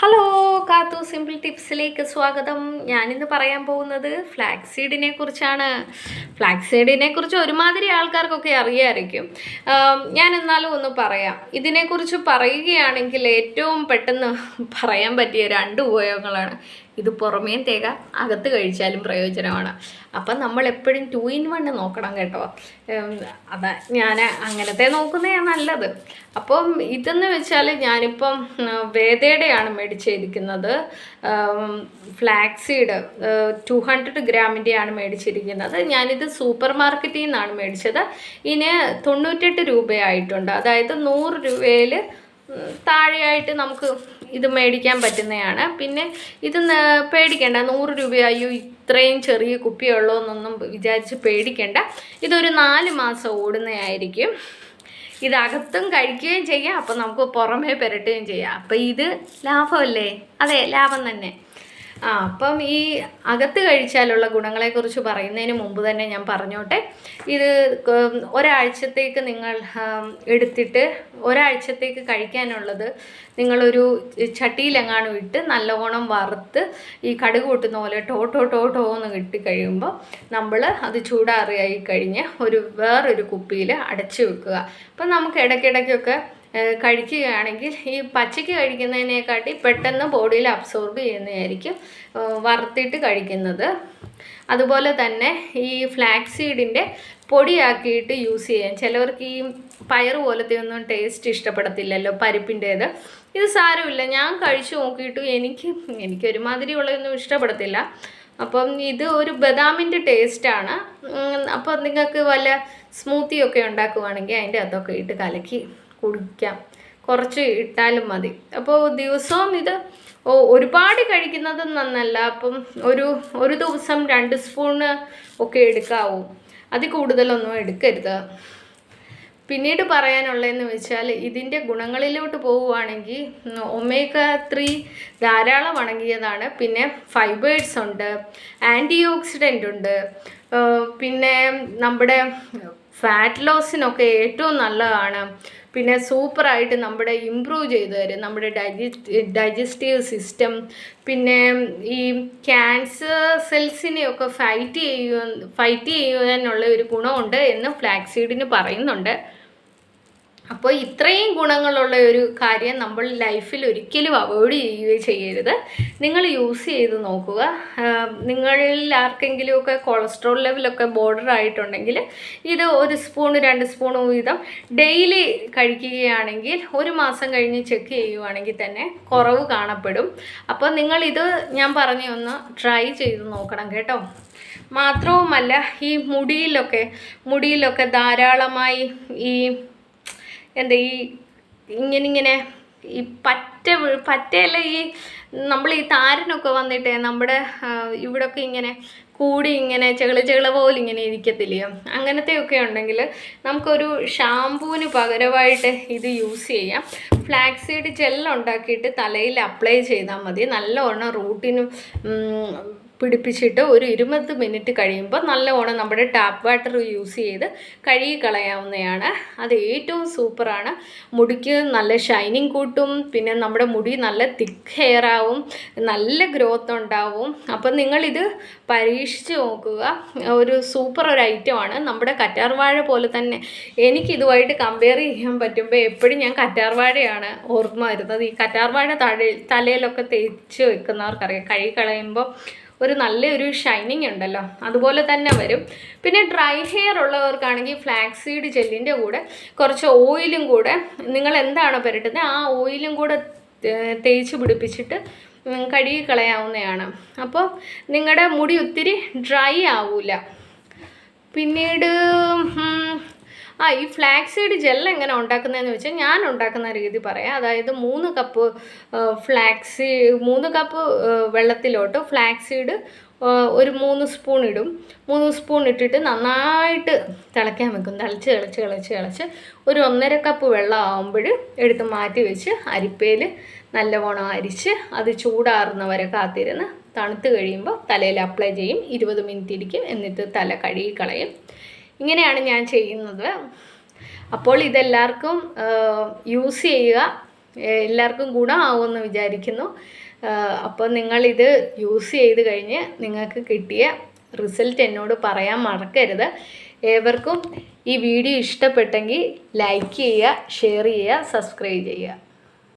Hello കാത്തു simple ടിപ്സിലേക്ക് സ്വാഗതം. ഞാനിന്ന് പറയാൻ പോകുന്നത് ഫ്ലാക്സ് സീഡിനെ കുറിച്ചാണ്. ഫ്ലാക്സ് സീഡിനെ കുറിച്ച് ഒരുമാതിരി ആൾക്കാർക്കൊക്കെ അറിയാമായിരിക്കും. ഞാൻ എന്നാലും ഒന്ന് പറയാം. ഇതിനെക്കുറിച്ച് പറയുകയാണെങ്കിൽ ഏറ്റവും പെട്ടെന്ന് പറയാൻ പറ്റിയ രണ്ട് ഉപയോഗങ്ങളാണ്. ഇത് പുറമേയും തേക, അകത്ത് കഴിച്ചാലും പ്രയോജനമാണ്. അപ്പം നമ്മൾ എപ്പോഴും 2 in 1 നോക്കണം കേട്ടോ. അതാ ഞാൻ അങ്ങനത്തെ നോക്കുന്നതാണ് നല്ലത്. അപ്പം ഇതെന്ന് വെച്ചാൽ ഞാനിപ്പം വേദയുടെയാണ് മേടിച്ചിരിക്കുന്നത്. Flax seed 200 ഗ്രാമിൻ്റെയാണ് മേടിച്ചിരിക്കുന്നത്. ഞാനിത് സൂപ്പർ മാർക്കറ്റിൽ നിന്നാണ് മേടിച്ചത്. ഇതിന് 98 രൂപയായിട്ടുണ്ട്. അതായത് 100 രൂപയിൽ താഴെയായിട്ട് നമുക്ക് ഇത് മേടിക്കാൻ പറ്റുന്നതാണ്. പിന്നെ ഇത് പേടിക്കേണ്ട, 100 രൂപയായോ ഇത്രയും ചെറിയ കുപ്പിയുള്ളൂ എന്നൊന്നും വിചാരിച്ച് പേടിക്കേണ്ട. ഇതൊരു 4 മാസം ഓടുന്നതായിരിക്കും. ഇതകത്തും കഴിക്കുകയും ചെയ്യാം, അപ്പം നമുക്ക് പുറമേ പുരട്ടുകയും ചെയ്യാം. അപ്പം ഇത് ലാഭമല്ലേ? അതെ, ലാഭം തന്നെ. അപ്പം ഈ അകത്ത് കഴിച്ചാലുള്ള ഗുണങ്ങളെക്കുറിച്ച് പറയുന്നതിന് മുമ്പ് തന്നെ ഞാൻ പറഞ്ഞോട്ടെ. ഇത് ഒരാഴ്ചത്തേക്ക് നിങ്ങൾ എടുത്തിട്ട് ഒരാഴ്ചത്തേക്ക് കഴിക്കാനുള്ളത് നിങ്ങളൊരു ചട്ടിയിലെങ്ങാനും ഇട്ട് നല്ലവണ്ണം വറുത്ത് ഈ കടുക് പൊട്ടുന്ന പോലെ ടോ എന്ന് കിട്ടി കഴിയുമ്പോൾ നമ്മൾ അത് ചൂടാറിയായി കഴിഞ്ഞ് വേറൊരു കുപ്പിയിൽ അടച്ചു വെക്കുക. അപ്പം നമുക്ക് ഇടയ്ക്കിടയ്ക്കൊക്കെ കഴിക്കുകയാണെങ്കിൽ ഈ പച്ചയ്ക്ക് കഴിക്കുന്നതിനെക്കാട്ടി പെട്ടെന്ന് ബോഡിയിൽ അബ്സോർബ് ചെയ്യുന്നതായിരിക്കും വറുത്തിട്ട് കഴിക്കുന്നത്. അതുപോലെ തന്നെ ഈ ഫ്ലാക്സ് സീഡിൻ്റെ പൊടിയാക്കിയിട്ട് യൂസ് ചെയ്യാം. ചിലവർക്ക് ഈ പയർ പോലത്തെ ഒന്നും ടേസ്റ്റ് ഇഷ്ടപ്പെടത്തില്ലല്ലോ, പരിപ്പിൻ്റേത്. ഇത് സാരമില്ല, ഞാൻ കഴിച്ചു നോക്കിയിട്ട് എനിക്കൊരുമാതിരിയുള്ളതൊന്നും ഇഷ്ടപ്പെടത്തില്ല. അപ്പം ഇത് ഒരു ബദാമിൻ്റെ ടേസ്റ്റാണ്. അപ്പോൾ നിങ്ങൾക്ക് വല്ല സ്മൂത്തിയൊക്കെ ഉണ്ടാക്കുവാണെങ്കിൽ അതിൻ്റെ അതൊക്കെ ഇട്ട് കലക്കി കുടിക്കാം. കുറച്ച് ഇട്ടാലും മതി. അപ്പോൾ ദിവസവും ഇത് ഒരുപാട് കഴിക്കുന്നത് നന്നല്ല. അപ്പം ഒരു ദിവസം 2 സ്പൂണ് ഒക്കെ എടുക്കാവൂ, അതിൽ കൂടുതലൊന്നും എടുക്കരുത്. പിന്നീട് പറയാനുള്ളതെന്ന് വെച്ചാൽ ഇതിൻ്റെ ഗുണങ്ങളിലോട്ട് പോവുകയാണെങ്കിൽ ഒമേഗ 3 ധാരാളം അടങ്ങിയതാണ്. പിന്നെ ഫൈബേഴ്സ് ഉണ്ട്, ആൻറ്റി ഓക്സിഡൻ്റ് ഉണ്ട്. പിന്നെ നമ്മുടെ ഫാറ്റ് ലോസിനൊക്കെ ഏറ്റവും നല്ലതാണ്. പിന്നെ സൂപ്പറായിട്ട് നമ്മുടെ ഇമ്പ്രൂവ് ചെയ്തു തരും നമ്മുടെ ഡൈജസ്റ്റീവ് സിസ്റ്റം. പിന്നെ ഈ ക്യാൻസർ സെൽസിനെയൊക്കെ ഫൈറ്റ് ചെയ്യാനുള്ള ഒരു ഗുണമുണ്ട് എന്ന് ഫ്ലാക്സ് സീഡിന് പറയുന്നുണ്ട്. അപ്പോൾ ഇത്രയും ഗുണങ്ങളുള്ള ഒരു കാര്യം നമ്മൾ ലൈഫിൽ ഒരിക്കലും അവോയ്ഡ് ചെയ്യുകയും ചെയ്യരുത്. നിങ്ങൾ യൂസ് ചെയ്ത് നോക്കുക. നിങ്ങളിൽ ആർക്കെങ്കിലുമൊക്കെ കൊളസ്ട്രോൾ ലെവലൊക്കെ ബോർഡർ ആയിട്ടുണ്ടെങ്കിൽ ഇത് 1 സ്പൂൺ 2 സ്പൂൺ വീതം ഡെയിലി കഴിക്കുകയാണെങ്കിൽ 1 മാസം കഴിഞ്ഞ് ചെക്ക് ചെയ്യുവാണെങ്കിൽ തന്നെ കുറവ് കാണപ്പെടും. അപ്പോൾ നിങ്ങളിത് ഞാൻ ഒന്ന് ട്രൈ ചെയ്ത് നോക്കണം കേട്ടോ. മാത്രവുമല്ല, ഈ മുടിയിലൊക്കെ ധാരാളമായി ഈ ഇങ്ങനെ ഈ പറ്റയല്ല, ഈ നമ്മൾ ഈ താരനൊക്കെ വന്നിട്ട് നമ്മുടെ ഇവിടെയൊക്കെ ഇങ്ങനെ കൂടി ഇങ്ങനെ ചെകള പോലെ ഇങ്ങനെ ഇരിക്കത്തില്ലയോ, അങ്ങനത്തെയൊക്കെ ഉണ്ടെങ്കിൽ നമുക്കൊരു ഷാമ്പൂവിന് പകരമായിട്ട് ഇത് യൂസ് ചെയ്യാം. ഫ്ലാക്സ് സീഡ് ജെല്ലുണ്ടാക്കിയിട്ട് തലയിൽ അപ്ലൈ ചെയ്താൽ മതി. നല്ലവണ്ണം റൂട്ടിനും പിടിപ്പിച്ചിട്ട് ഒരു 20 മിനിറ്റ് കഴിയുമ്പോൾ നല്ലവണ്ണം നമ്മുടെ ടാപ്പ് വാട്ടർ യൂസ് ചെയ്ത് കഴുകി കളയാവുന്നതാണ്. അത് ഏറ്റവും സൂപ്പറാണ്. മുടിക്ക് നല്ല ഷൈനിങ് കൂട്ടും. പിന്നെ നമ്മുടെ മുടി നല്ല തിക്ക് ഹെയർ ആവും, നല്ല ഗ്രോത്ത് ഉണ്ടാവും. അപ്പം നിങ്ങളിത് പരീക്ഷിച്ച് നോക്കുക. ഒരു സൂപ്പർ ഒരു ഐറ്റമാണ്. നമ്മുടെ കറ്റാർവാഴ പോലെ തന്നെ എനിക്കിതുമായിട്ട് കമ്പയർ ചെയ്യാൻ പറ്റുമ്പോൾ എപ്പോഴും ഞാൻ കറ്റാർവാഴയാണ് ഓർമ്മ വരുന്നത്. ഈ കറ്റാർവാഴ തലയിലൊക്കെ തേച്ച് വെക്കുന്നവർക്കറിയാം, കഴുകി കളയുമ്പോൾ നല്ലൊരു ഷൈനിങ് ഉണ്ടല്ലോ, അതുപോലെ തന്നെ വരും. പിന്നെ ഡ്രൈ ഹെയർ ഉള്ളവർക്കാണെങ്കിൽ ഫ്ലാക്സ് സീഡ് ജെല്ലിൻ്റെ കൂടെ കുറച്ച് ഓയിലും കൂടെ നിങ്ങൾ എന്താണോ പുരട്ടുന്നത് ആ ഓയിലും കൂടെ തേച്ച് പിടിപ്പിച്ചിട്ട് കഴുകി കളയാവുന്നതാണ്. അപ്പോൾ നിങ്ങളുടെ മുടി ഒത്തിരി ഡ്രൈ ആവില്ല. പിന്നീട് ഈ ഫ്ലാക്സ് സീഡ് ജെൽ എങ്ങനെ ഉണ്ടാക്കുന്നതെന്ന് വെച്ചാൽ ഞാൻ ഉണ്ടാക്കുന്ന രീതി പറയാം. അതായത് 3 കപ്പ് 3 കപ്പ് വെള്ളത്തിലോട്ട് ഫ്ലാക്സ് സീഡ് ഒരു 3 സ്പൂൺ ഇടും. 3 സ്പൂൺ ഇട്ടിട്ട് നന്നായിട്ട് തിളയ്ക്കാൻ വെക്കും. തിളച്ച് ഒരു 1.5 കപ്പ് വെള്ളം ആകുമ്പോൾ എടുത്ത് മാറ്റി വെച്ച് അരിപ്പയിൽ നല്ലവണ്ണം അരിച്ച് അത് ചൂടാറുന്നവരെ കാത്തിരുന്ന് തണുത്ത് കഴിയുമ്പോൾ തലയിൽ അപ്ലൈ ചെയ്യും. 20 മിനിറ്റ് ഇരിക്കും, എന്നിട്ട് തല കഴുകി കളയും. ഇങ്ങനെയാണ് ഞാൻ ചെയ്യുന്നത്. അപ്പോൾ ഇതെല്ലാവർക്കും യൂസ് ചെയ്യുക. എല്ലാവർക്കും ഗുണമാവുമെന്ന് വിചാരിക്കുന്നു. അപ്പോൾ നിങ്ങളിത് യൂസ് ചെയ്ത് കഴിഞ്ഞ് നിങ്ങൾക്ക് കിട്ടിയ റിസൾട്ട് എന്നോട് പറയാൻ മറക്കരുത്. ഏവർക്കും ഈ വീഡിയോ ഇഷ്ടപ്പെട്ടെങ്കിൽ ലൈക്ക് ചെയ്യുക, ഷെയർ ചെയ്യുക, സബ്സ്ക്രൈബ് ചെയ്യുക.